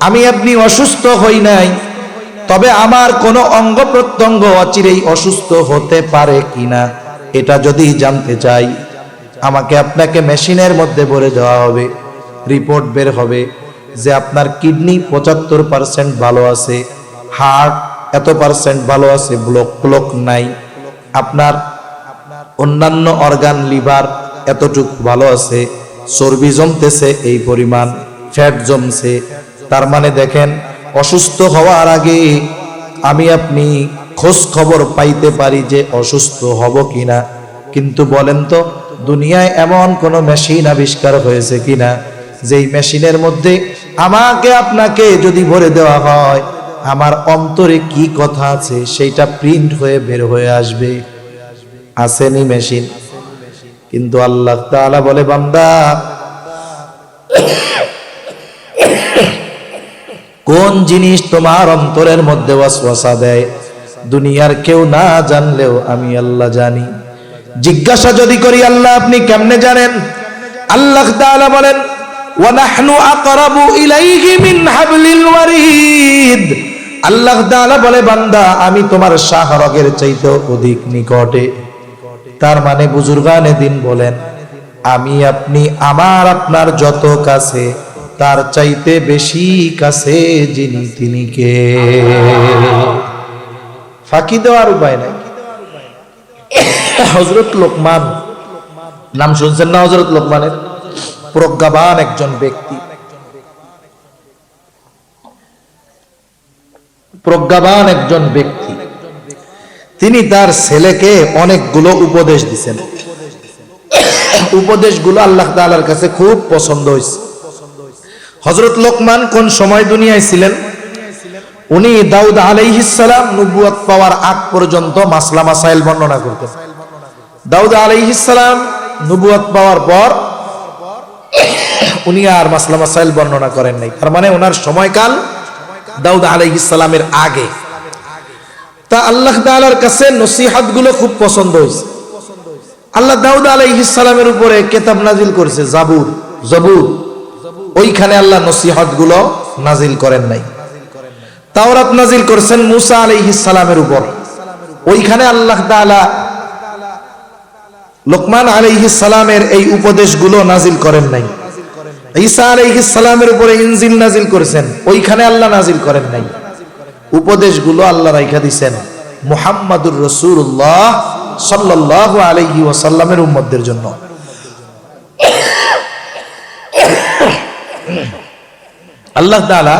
আমি আপনি অসুস্থ হই নাই, তবে আমার কোনো অঙ্গ প্রত্যঙ্গ অচিরেই অসুস্থ হতে পারে কিনা এটা যদি জানতে চাই, আমাকে আপনাকে মেশিনের মধ্যে ভরে দেওয়া হবে, রিপোর্ট বের হবে যে আপনার কিডনি 75% ভালো আছে, হার্ট এত % ভালো আছে, ব্লক নাই, আপনার অন্যান্য অর্গান লিভার এতটুকু ভালো আছে, চর্বি জমতেছে এই পরিমাণ, ফ্যাট জমছে। তার মানে দেখেন অসুস্থ হওয়ার আগে আমি আপনি খোঁজ খবর পাইতে পারি যে অসুস্থ হব কিনা। কিন্তু বলেন তো দুনিয়ায় এমন কোন মেশিন আবিষ্কার হয়েছে কিনা যেই মেশিনের মধ্যে আমাকে আপনাকে যদি ভরে দেওয়া হয় আমার অন্তরে কি কথা আছে সেইটা প্রিন্ট হয়ে বের হয়ে আসবে? আসেনি মেশিন। কিন্তু আল্লাহ তাআলা বলে বান্দা কোন জিনিস তোমার অন্তরের মধ্যে ওয়াসওয়াসা দেয় দুনিয়ার কেউ না জানলেও আমি আল্লাহ জানি। জিজ্ঞাসা যদি করি আল্লাহ আপনি কেমনে জানেন? আল্লাহ তাআলা বলেন ওয়া নাহনু আকরাবু ইলাইহি মিন হাবলিল ওয়ারিদ। আল্লাহ তাআলা বলে বান্দা আমি তোমার শাহরগের চাইতেও অধিক নিকটে। তার মানে বুজুর্গানে দিন বলেন আমি আপনি আমার আপনার যত কাছে তার চাইতে বেশি কাছে যিনি তিনি কে? ফাঁকি দেওয়ার উপায় নাই। হযরত লোকমান নাম শুনছেন না? হযরত লোকমানের প্রজ্ঞাবান একজন ব্যক্তি, প্রজ্ঞাবান একজন ব্যক্তি। তিনি তার ছেলেকে অনেকগুলো উপদেশ দিয়েছেন। উপদেশগুলো আল্লাহ তাআলার কাছে খুব পছন্দ হয়েছে। হযরত লোকমান কোন সময় দুনিয়ায় ছিলেন? উনি দাউদ আলাইহিস সালাম নবুয়ত পাওয়ার আগ পর্যন্ত মাসলা মাসাইল বর্ণনা করতেন। দাউদ আলাইহিস সালাম নবুয়ত পাওয়ার পর উনি আর মাসলা মাসাইল বর্ণনা করেন নাই। তার মানে ওনার সময়কাল দাউদ আলাইহিস সালামের আগে। তা আল্লাহ তাআলার কাছে নসিহতগুলো খুব পছন্দ হয়েছে। আল্লাহ দাউদ আলাইহিস সালামের উপরে কিতাব নাজিল করেছে, জবুর। ওইখানে আল্লাহ নসিহতগুলো নাজিল করেন নাই। তাওরাত নাজিল করেছেন মুসা আলাইহিস সালামের উপর, ওইখানে আল্লাহ তাআলা লোকমান আলাইহিস সালামের এই উপদেশগুলো নাজিল করেন নাই। ঈসা আলাইহিস সালামের উপরে ইনজিল নাজিল করেছেন, ওইখানে আল্লাহ নাজিল করেন নাই। উপদেশগুলো আল্লাহ রাইখা দিয়েছেন মুহাম্মাদুর রাসূলুল্লাহ সাল্লাল্লাহু আলাইহি ওয়াসাল্লামের উম্মতদের জন্য। আল্লাহ তাআলা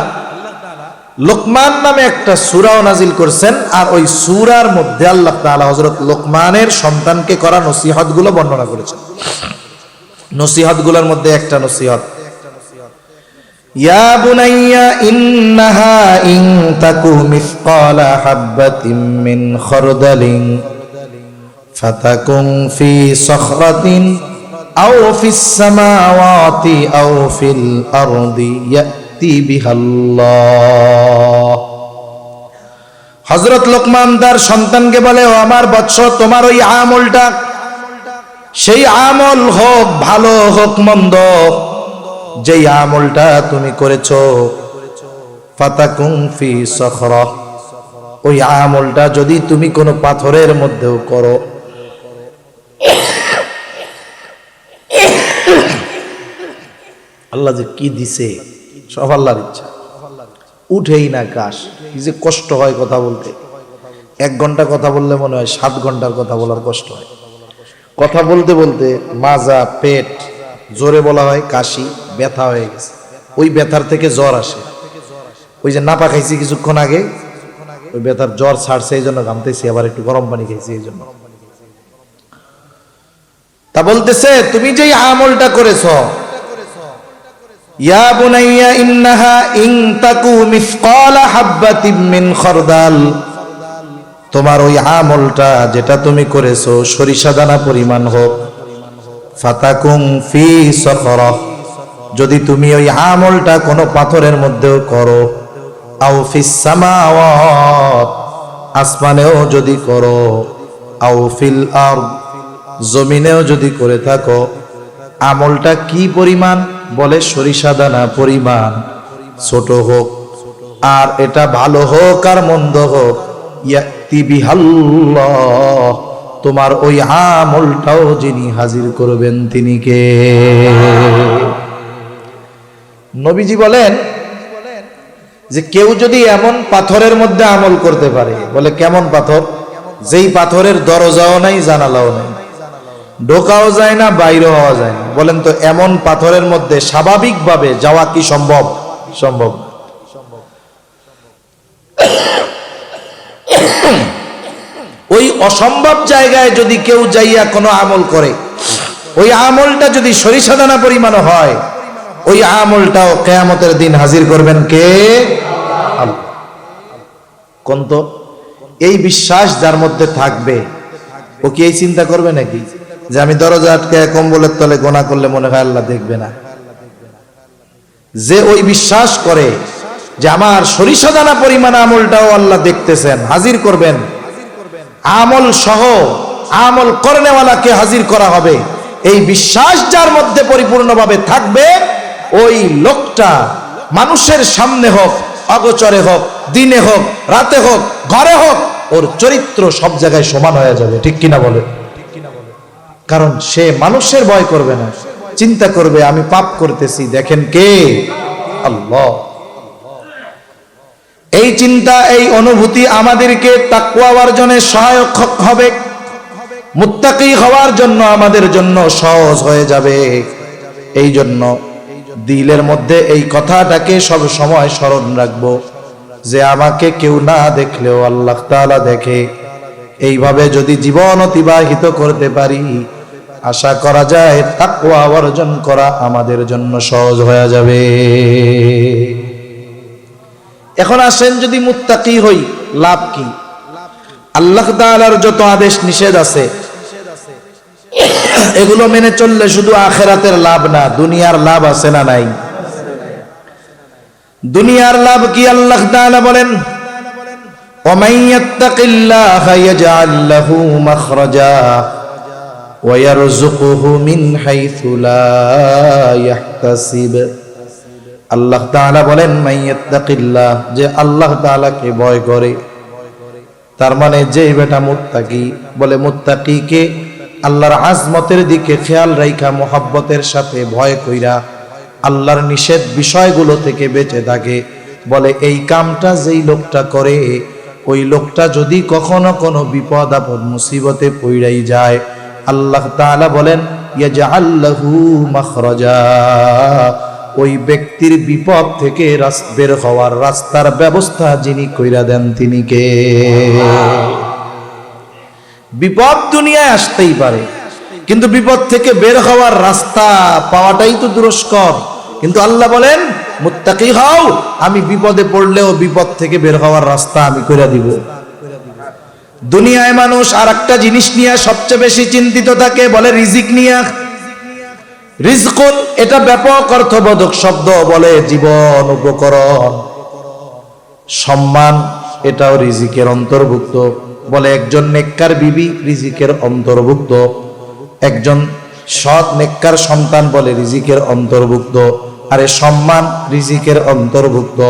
লোকমান নামে একটা সূরাও নাজিল করেছেন, আর ওই সূরার মধ্যে আল্লাহ তাআলা হযরত লোকমানের সন্তানকে করা নসিহতগুলো বর্ণনা করেছেন। নসিহতগুলোর মধ্যে একটা নসিহত, ইয়া বুনাইয়া ইন্নাহা ইন তাকু মিসকালা হাববাতিন মিন খারদালিন ফাতাকুন ফি সখরাতিন আও ফিস সামাওয়াতি আও ফিল আরদি ইয়াতি বিহাল্লাহ। হযরত লোকমান তার সন্তানকে বলে ও আমার বৎস তোমার ওই আমলটা, সেই আমল হোক ভালো হোক মন্দ, যেই আমলটা তুমি করেছো ফাতাকুন ফি সখরা, ওই আমলটা যদি তুমি কোনো পাথরের মধ্যেও করো, আল্লাহ যে কি দিছে সব আল্লাহর ইচ্ছা, উঠেই না কাশ। কি যে কষ্ট হয় কথা বলতে, 1 ঘন্টা কথা বললে মনে হয় 7 ঘন্টার কথা বলার কষ্ট হয়। কথা বলতে বলতে মাজা, পেট, জোরে বলা হয় কাশি, ব্যথা হয়ে গেছে, ওই ব্যথার থেকে জ্বর আসে। ওই যে নাপা খাইছি কিছুক্ষণ আগে, ওই ব্যথার জ্বর ছাড়ছে এই জন্য ঘামতেছি, আবার একটু গরম পানি খেয়েছি এই জন্য। তা বলতেছে তুমি যেই আমলটা করেছো, ইয়া বুনাইয়া ইন্নাহা ইন তাকু মিসকালা হাববাতিন মিন খারদাল, তোমার ওই আমলটা যেটা তুমি করেছো সরিষা দানা পরিমাণ হোক, ফাতাকুম ফি সখরাহ, যদি তুমি ওই আমলটা কোনো পাথরের মধ্যেও করো, আও ফিস সামাওয়াত, আসমানেও যদি করো, আও ফিল আরদ, জমিনেও যদি করে থাকো, আমলটা কি পরিমাণ? বলে সরিষা দানা পরিমাণ, ছোট হোক আর এটা ভালো হোক আর মন্দ হোক, ইয়াতি বিহাল্লাহ, তোমার ওই আমলটাও যিনি হাজির করবেন তিনি কে? নবীজি বলেন যে কেউ যদি এমন পাথরের মধ্যে আমল করতে পারে, বলে কেমন পাথর? যেই পাথরের দরজাও নাই, জানালাও নাই, ঢোকাও যায় না, বাইরে হওয়া যায় না। বলেন তো এমন পাথরের মধ্যে স্বাভাবিকভাবে যাওয়া কি সম্ভব? সম্ভব। ওই অসম্ভব জায়গায় যদি কেউ যাইয়া কোনো আমল করে, ওই আমলটা যদি সরিষা দানা পরিমাণ হয়, ওই আমলটাও কিয়ামতের দিন হাজির করবেন কে? আল্লাহ। কোন তো এই বিশ্বাস যার মধ্যে থাকবে, ও কি এই চিন্তা করবে নাকি যে আমি দরজা আটকে কম্বলের তলে গোনা করলে মনে হয় আল্লাহ দেখবে না? যে ওই বিশ্বাস করে যে আমার সরিষা দানা পরিমাণ আমলটাও আল্লাহ দেখতেছেন, হাজির করবেন, আমল সহ আমল করনেওয়ালাকে হাজির করা হবে, এই বিশ্বাস যার মধ্যে পরিপূর্ণভাবে থাকবে, ওই লোকটা মানুষের সামনে হোক, অগোচরে হোক, দিনে হোক, রাতে হোক, ঘরে হোক, ওর চরিত্র সব জায়গায় সমান হয়ে যাবে। ঠিক কিনা বলে? কারণ সে মানুষের ভয় করবে না, চিন্তা করবে আমি পাপ করতেছি, দেখেন কে? আল্লাহ। এই চিন্তা, এই অনুভূতি আমাদেরকে তাকওয়া অর্জনে সহায়ক হবে, মুত্তাকি হওয়ার জন্য আমাদের জন্য সহজ হয়ে যাবে। এই জন্য দিলের মধ্যে এই কথাটাকে সব সময় স্মরণ রাখবো যে আমাকে কেউ না দেখলেও আল্লাহ তাআলা দেখে। এইভাবে যদি জীবন অতিবাহিত করতে পারি, আশা করা যায় তাকওয়া অর্জন করা আমাদের জন্য সহজ হয়ে যাবে। এখন আসেন, যদি মুত্তাকি হই লাভ কি? আল্লাহ তাআলার যত আদেশ নিষেধ আছে এগুলো মেনে চললে শুধু আখিরাতের লাভ না, দুনিয়ার লাভ আছে না নাই? দুনিয়ার লাভ কি? আল্লাহ তাআলা বলেন ওয়ামান ইয়াত্তাকিল্লাহা ইয়াজআল লাহু মাখরাজা ওয়া ইয়ারযুকুহু মিন হাইথু লা ইয়াহতাসিব। আল্লাহ তাআলা বলেন মান ইয়াত্তাকিল্লাহ, যে আল্লাহ তাআলাকে ভয় করে, তার মানে যে বেটা মুত্তাকি, বলে মুত্তাকিকে আল্লাহর আজমতের দিকে খেয়াল রাইখা মোহাব্বতের সাথে ভয় কইরা আল্লাহর নিষেধ বিষয়গুলো থেকে বেঁচে থাকে, বলে এই কামটা যেই লোকটা করে, ওই লোকটা যদি কখনো কোনো বিপদ আপদ মুসিবতে পইড়াই যায়, আল্লাহ তাআলা বলেন ইয়াজআল লাহু মাখরাজা, ওই ব্যক্তির বিপদ থেকে বের হওয়ার রাস্তার ব্যবস্থা যিনি কইরা দেন তিনি কে? বিপদ দুনিয়ায় আসতেই পারে, কিন্তু বিপদ থেকে বের হওয়ার রাস্তা পাওয়াটাই তো দুষ্কর। কিন্তু আল্লাহ বলেন মুত্তাকি হও, আমি বিপদে পড়লেও বিপদ থেকে বের হওয়ার রাস্তা আমি কইরা দিব। দুনিয়ায় মানুষ আর একটা জিনিস নিয়ে সবচেয়ে বেশি চিন্তিত থাকে, বলে রিজিক নিয়ে। রিজকুন এটা ব্যাপক অর্থবোধক শব্দ, বলে জীবন, উপকরণ, সম্মান, এটাও রিজিকের অন্তর্ভুক্ত। বলে একজন নেককার বিবি রিজিকের অন্তর্ভুক্ত, একজন সৎ নেককার সন্তান বলে রিজিকের অন্তর্ভুক্ত, আরে সম্মান রিজিকের অন্তর্ভুক্ত।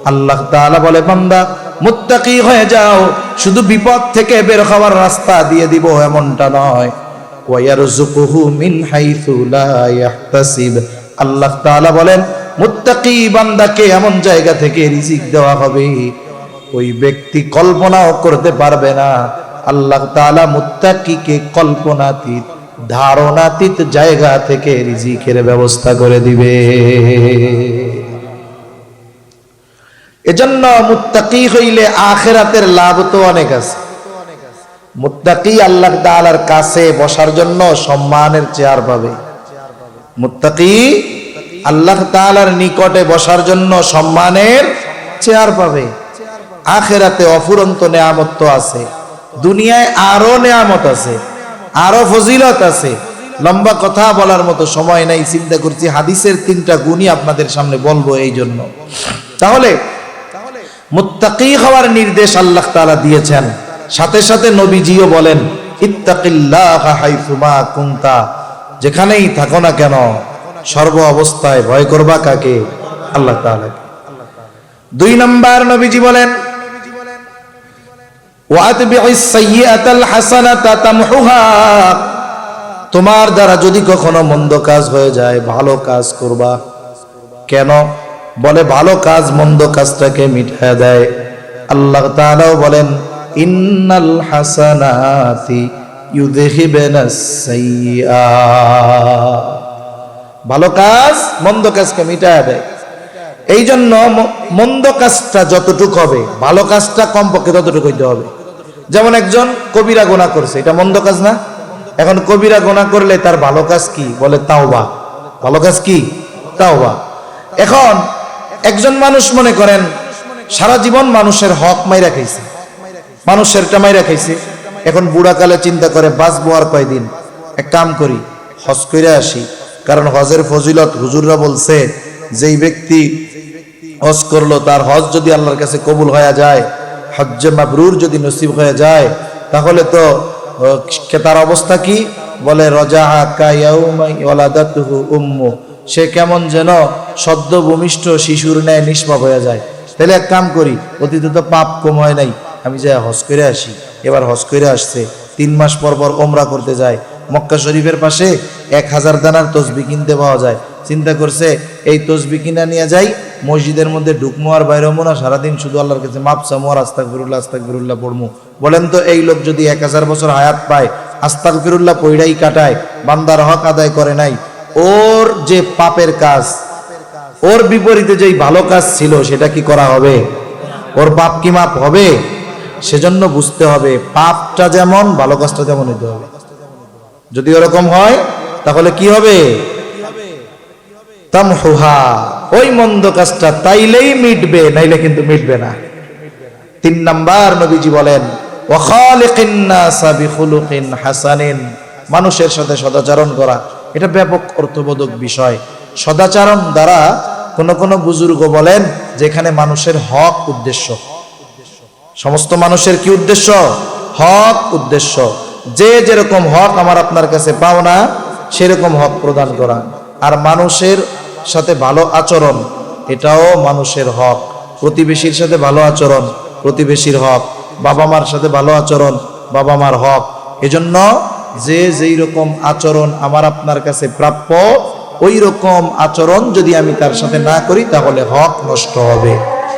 আল্লাহ তাআলা বলে বান্দা মুত্তাকি হয়ে যাও, শুধু বিপদ থেকে বের হওয়ার রাস্তা দিয়ে দিব এমনটা নয়, ওয়া ইয়ারযুকুহু মিন হাইথু লা ইয়াহতাসিব। আল্লাহ তাআলা বলেন মুত্তাকি বান্দাকে এমন জায়গা থেকে রিজিক দেওয়া হবে ওই ব্যক্তি কল্পনাও করতে পারবে না। আল্লাহ তাআলা মুত্তাকিকে কল্পনাতীত, ধারণাতীত জায়গা থেকে রিজিকের ব্যবস্থা করে দিবে। এজন্য মুত্তাকি হইলে আখিরাতের লাভ তো অনেক আছে। মুত্তাকি আল্লাহ তাআলার কাছে বসার জন্য সম্মানের চেয়ার পাবে। মুত্তাকি আল্লাহ তাআলার নিকটে বসার জন্য সম্মানের চেয়ার পাবে। আখিরাতে অফুরন্ত নেয়ামত তো আছে, দুনিয়ায় আরো নেয়ামত আছে, আরো ফজিলত আছে। লম্বা কথা বলার মতো সময় নাই, চিন্তা করছি হাদিসের 3টা গুণই আপনাদের সামনে বলবো এই জন্য। তাহলে মুত্তাকি হওয়ার নির্দেশ আল্লাহ তাআলা দিয়েছেন, সাথে সাথে নবীজিও বলেন ইত্তাকিল্লাহা হাইসুমা কুনতা, যেখানেই থাকো না কেন সর্ব অবস্থায় ভয় করবা কাকে? আল্লাহ তাআলাকে। 2 নাম্বার নবীজি বলেন ওয়াতবি'is সাইয়্যাতাল হাসানাতা তামহুহা, তোমার দ্বারা যদি কখনো মন্দ কাজ হয়ে যায় ভালো কাজ করবা। কেন? বলে ভালো কাজ মন্দ কাজটাকে মিটায় দেয়। আল্লাহ তাআলাও বলেন ইন্নাল হাসানাতি ইউযহিবুনাস সাইয়্যাত, ভালো কাজ মন্দ কাজকে মিটায় দেয়। এই জন্য মন্দ কাজটা যতটুকু হবে ভালো কাজটা কমপক্ষে ততটুকু হইতে হবে। যেমন একজন কবিরা গুনাহ করছে, এটা মন্দ কাজ না? এখন কবিরা গুনাহ করলে তার ভালো কাজ কি? বলে তাওবা। ভালো কাজ কি? তাওবা। এখন একজন মানুষ মনে করেন সারা জীবন মানুষের হক মাইরা খাইছে, মানুষেরটা মাইরা খাইছে, এখন বুড়াকালে চিন্তা করে বাঁচবো আর কয়দিন, এক কাম করি হজ কইরা আসি। কারণ হজের ফজিলত হুজুররা বলছে যেই ব্যক্তি হজ করলো তার হজ যদি আল্লাহর কাছে কবুল হয়ে যায়, হজ্জে মাবরুর যদি নসিব হয়ে যায়, তাহলে তো তার অবস্থা কি? বলে রজাআ কায়াউমাই ওয়ালাদাতুহু উম্মু, সে কেমন যেন সদ্য ভূমিষ্ঠ শিশুর ন্যায় নিষ্পাপ হয়ে যায়। তাহলে এক কাম করি, অতীতে তো পাপ কম হয় নাই, আমি যাই হজ করে আসি। এবার হজ করে আসছে, 3 মাস পর পর ওমরা করতে যায়। মক্কা শরীফের পাশে 1000 দানার তসবিহ কিনতে পাওয়া যায়। চিন্তা করছে এই তসবিহ কিনা নিয়ে যাই, মসজিদের মধ্যে ঢুকমো আর বাইরে হবো না, সারাদিন শুধু আল্লাহর কাছে মাপ চামো আর আস্তাগফিরুল্লাহ আস্তাগফিরুল্লাহ পড়মু। বলেন তো এই লোক যদি 1000 বছর হায়াত পায়, আস্তাগফিরুল্লাহ পইড়াই কাটায়, বান্দার হক আদায় করে নাই, ওর যে পাপের কাজ, ওর বিপরীতে যেই ভালো কাজ ছিল সেটা কি করা হবে? ওর পাপ কি মাপ হবে? সেজন্য বুঝতে হবে পাপটা যেমন ভালো কাজটা তেমন হইতে হবে। যদি ওরকম হয় তাহলে কি হবে? তামহুহা, ওই মন্দ কাজটা তাইলেই মিটবে, নাইলে কিন্তু মিটবে না। 3 নাম্বার নবীজি বলেন ওয়া খালিকিন নাসা বিখুলুকিন হাসানিন, মানুষের সাথে সদাচরণ করা। এটা ব্যাপক অর্থবোধক বিষয়। সদাচরণ দ্বারা কোন বুজুর্গ বলেন যেখানে মানুষের হক উদ্দেশ্য, সমস্ত মানুষের কি উদ্দেশ্য? হক উদ্দেশ্য। যে যেরকম হক আমার আপনার কাছে পাও না সেরকম হক প্রদান করা। আর মানুষের সাথে ভালো আচরণ, এটাও মানুষের হক। প্রতিবেশীর সাথে ভালো আচরণ, প্রতিবেশীর হক। বাবা মার সাথে ভালো আচরণ, বাবা মার হক। এজন্য যে যেই রকম আচরণ আমার আপনার কাছে প্রাপ্য, ওই রকম আচরণ যদি আমি তার সাথে না করি তাহলে হক নষ্ট হবে।